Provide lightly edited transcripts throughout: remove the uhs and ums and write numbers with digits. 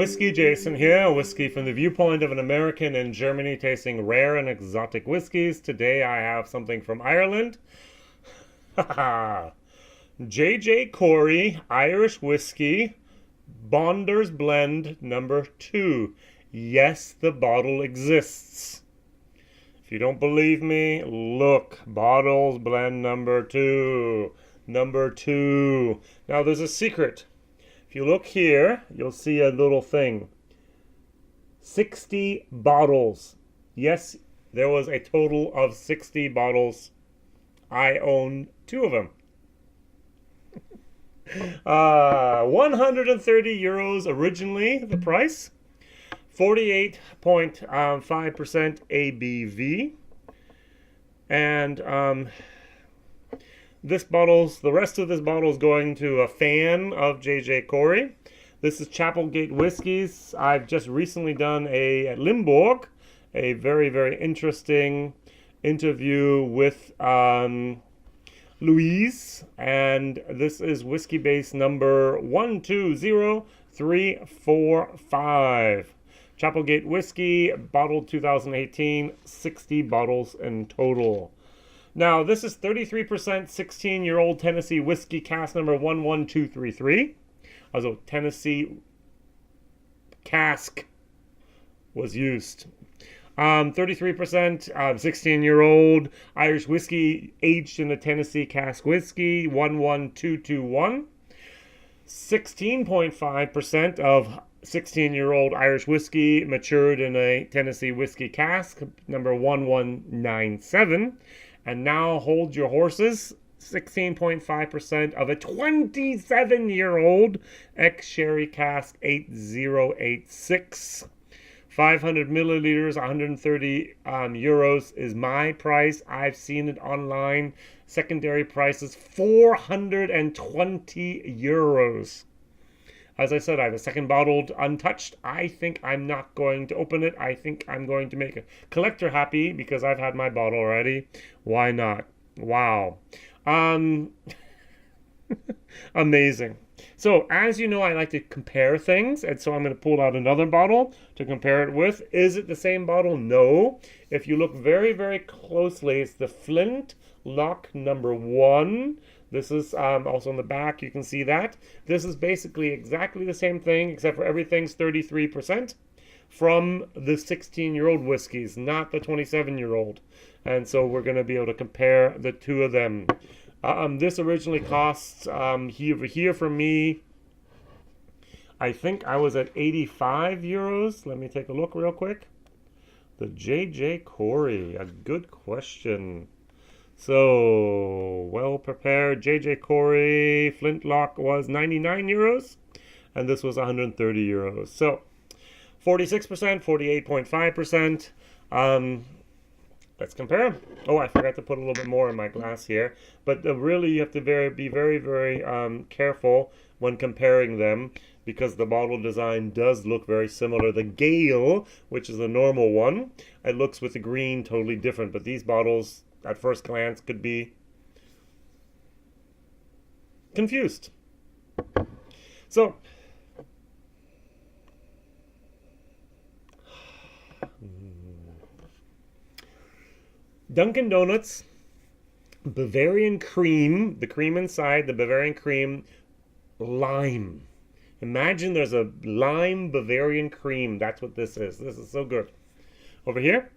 WhiskyJason here, whiskey from the viewpoint of an American in Germany tasting rare and exotic whiskeys. Today I have something from Ireland. J.J. Corry Irish Whiskey Bonders Blend number 2. Yes, the bottle exists. If you don't believe me, look. Bottles Blend number 2. Number 2. Now there's a secret. If you look here, you'll see a little thing. 60 bottles. Yes, there was a total of 60 bottles. I own 2 of them. 130 euros originally, the price. 48.5% ABV. And the rest of this bottle is going to a fan of J.J. Corry. This is Chapelgate Whiskies. I've just recently done at Limburg, a very, very interesting interview with Louise, and this is whiskey base number 120345. Chapelgate Whiskey, bottled 2018, 60 bottles in total. Now, this is 33% 16-year-old Tennessee whiskey cask number 11233. Also, Tennessee cask was used. 33% 16-year-old Irish whiskey aged in a Tennessee cask whiskey 11221. 16.5% of 16-year-old Irish whiskey matured in a Tennessee whiskey cask number 1197. And now hold your horses. 16.5% of a 27-year-old ex-sherry cask 8086. 500 milliliters, 130 euros is my price. I've seen it online. Secondary price is 420 euros. As I said, I have a second bottled untouched. I think I'm not going to open it. I think I'm going to make a collector happy because I've had my bottle already. Why not? Wow. Amazing. So, as you know, I like to compare things, and so I'm going to pull out another bottle to compare it with. Is it the same bottle? No. If you look very, very closely, it's the Flint Lock number 1. This is also on the back, you can see that. This is basically exactly the same thing, except for everything's 33% from the 16-year-old whiskeys, not the 27-year-old. And so we're going to be able to compare the two of them. This originally costs, here for me, I think I was at 85 euros. Let me take a look real quick. The J.J. Corry, a good question. So, well prepared J.J. Corry Flintlock was 99 euros, and this was 130 euros. So, 46%, 48.5%. Let's compare them. Oh, I forgot to put a little bit more in my glass here. But really, you have to be very, very careful when comparing them because the bottle design does look very similar. The Gale, which is the normal one, it looks with the green totally different. But these bottles, at first glance, could be confused. So, Dunkin' Donuts, Bavarian cream, the cream inside, the Bavarian cream, lime. Imagine there's a lime Bavarian cream. That's what this is. This is so good. Over here.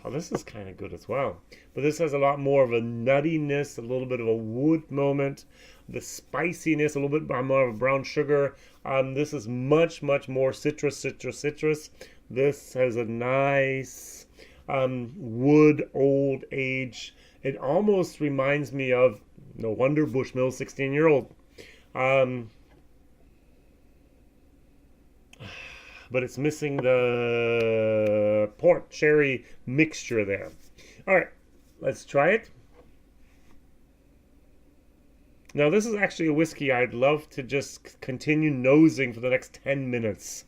Oh, this is kind of good as well. But this has a lot more of a nuttiness, a little bit of a wood moment, the spiciness, a little bit more of a brown sugar. This is much, much more citrus. This has a nice wood, old age. It almost reminds me of, no wonder Bushmill 16-year-old. But it's missing the port sherry mixture there. All right, let's try it. Now, this is actually a whiskey I'd love to just continue nosing for the next 10 minutes.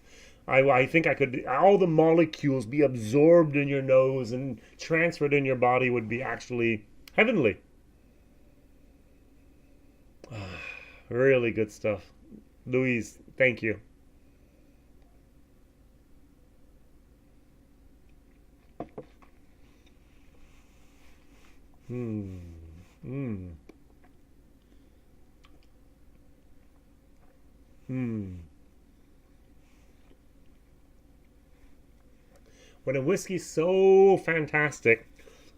I think I could, all the molecules be absorbed in your nose and transferred in your body would be actually heavenly. Really good stuff. Louise, thank you. Hmm. Hmm. Hmm. When a whiskey's so fantastic,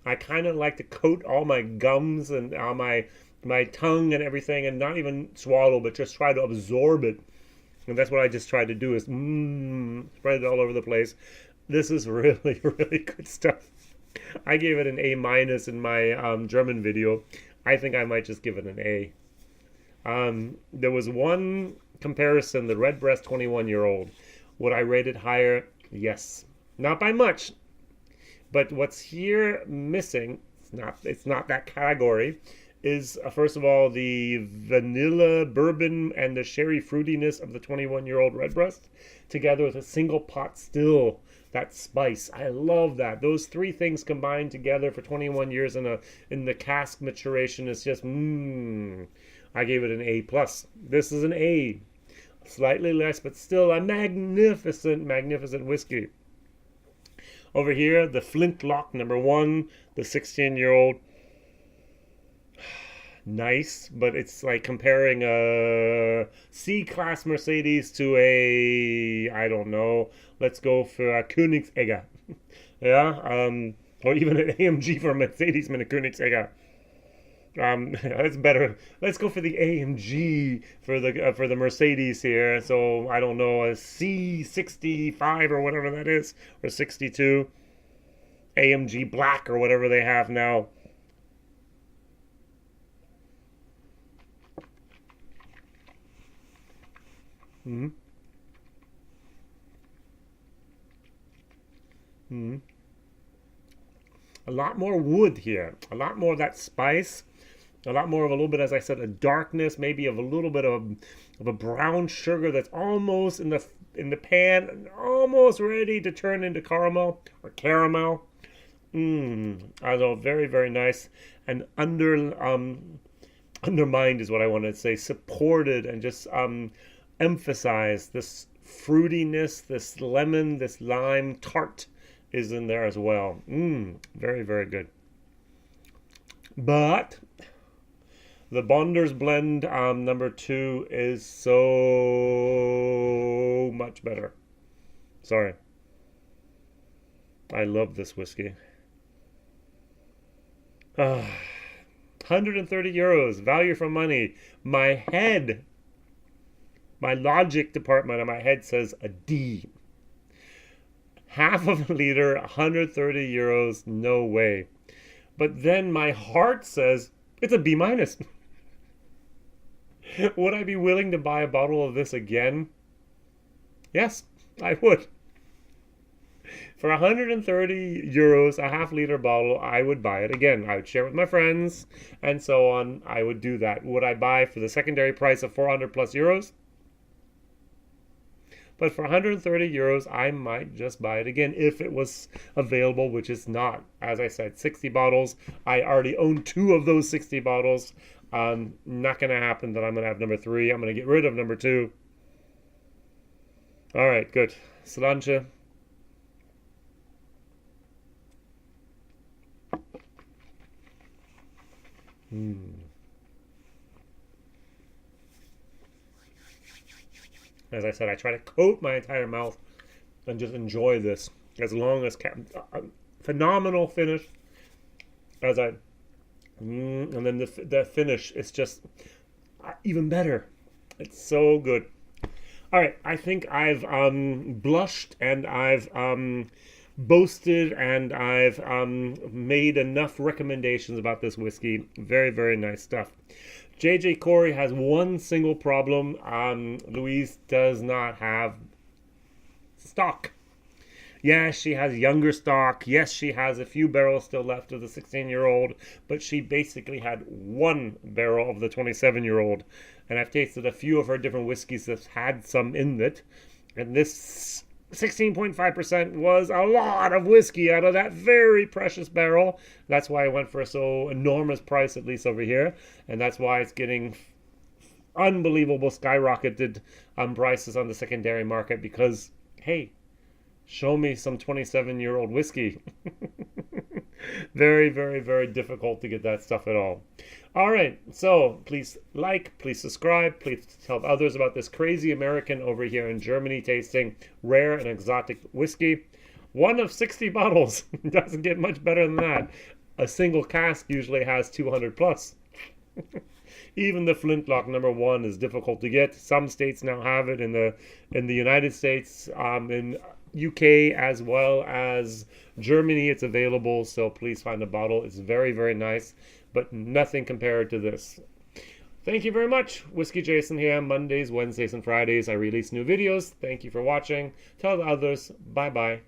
I kind of like to coat all my gums and my tongue and everything, and not even swallow, but just try to absorb it. And that's what I just tried to do is spread it all over the place. This is really, really good stuff. I gave it an A minus in my German video. I think I might just give it an A. There was one comparison, the Redbreast 21-year-old. Would I rate it higher? Yes. Not by much. But what's here missing, it's not that category, is first of all the vanilla bourbon and the sherry fruitiness of the 21-year-old Redbreast together with a single pot still. That spice, I love that. Those three things combined together for 21 years in the cask maturation is just I gave it an A plus. This is an A, slightly less, but still a magnificent, magnificent whiskey. Over here, the Flintlock #1, the 16-year-old. Nice, but it's like comparing a C-Class Mercedes to a, I don't know, let's go for a Koenigsegger. Yeah, or even an AMG for a Mercedes and a Koenigsegger. That's better. Let's go for the AMG for the Mercedes here. So I don't know, a C65 or whatever that is, or 62, AMG Black or whatever they have now. Hmm. Hmm. A lot more wood here. A lot more of that spice. A lot more of a little bit, as I said, a darkness, maybe of a little bit of a brown sugar that's almost in the pan, almost ready to turn into caramel or caramel. I know, very very nice, and undermined is what I wanted to say. Supported and just emphasized this fruitiness, this lemon, this lime tart is in there as well. Very very good. But the Bonders Blend #2 is so much better. Sorry. I love this whiskey. 130 euros, value for money. My head, my logic department of my head says a D. Half of a liter, 130 euros, no way. But then my heart says it's a B minus. Would I be willing to buy a bottle of this again? Yes, I would. For 130 euros, a half-liter bottle, I would buy it again. I would share it with my friends and so on. I would do that. Would I buy for the secondary price of 400 plus euros? But for 130 euros, I might just buy it again if it was available, which is not. As I said, 60 bottles. I already own 2 of those 60 bottles. Not going to happen that I'm going to have #3. I'm going to get rid of #2. All right, good. Sláinte. As I said, I try to coat my entire mouth and just enjoy this as long as phenomenal finish. As I and then the finish is just even better. It's so good. All right, I think I've blushed and I've boasted and I've made enough recommendations about this whiskey. Very, very nice stuff. JJ Corry has one single problem. Louise does not have stock. Yes, she has younger stock. Yes, she has a few barrels still left of the 16-year-old, but she basically had 1 barrel of the 27-year-old. And I've tasted a few of her different whiskeys that had some in it. And this 16.5% was a lot of whiskey out of that very precious barrel. That's why I went for a so enormous price, at least over here. And that's why it's getting unbelievable skyrocketed prices on the secondary market because, hey, show me some 27-year-old whiskey. Very, very, very difficult to get that stuff at all. All right, so please like, please subscribe, please tell others about this crazy American over here in Germany tasting rare and exotic whiskey. One of 60 bottles. Doesn't get much better than that. A single cask usually has 200 plus. Even the Flintlock #1 is difficult to get. Some states now have it in the United States, in UK as well as Germany. It's available, so please find a bottle. It's very, very nice, but nothing compared to this. Thank you very much. Whiskey Jason here. Mondays, Wednesdays, and Fridays I release new videos. Thank you for watching. Tell the others. Bye bye.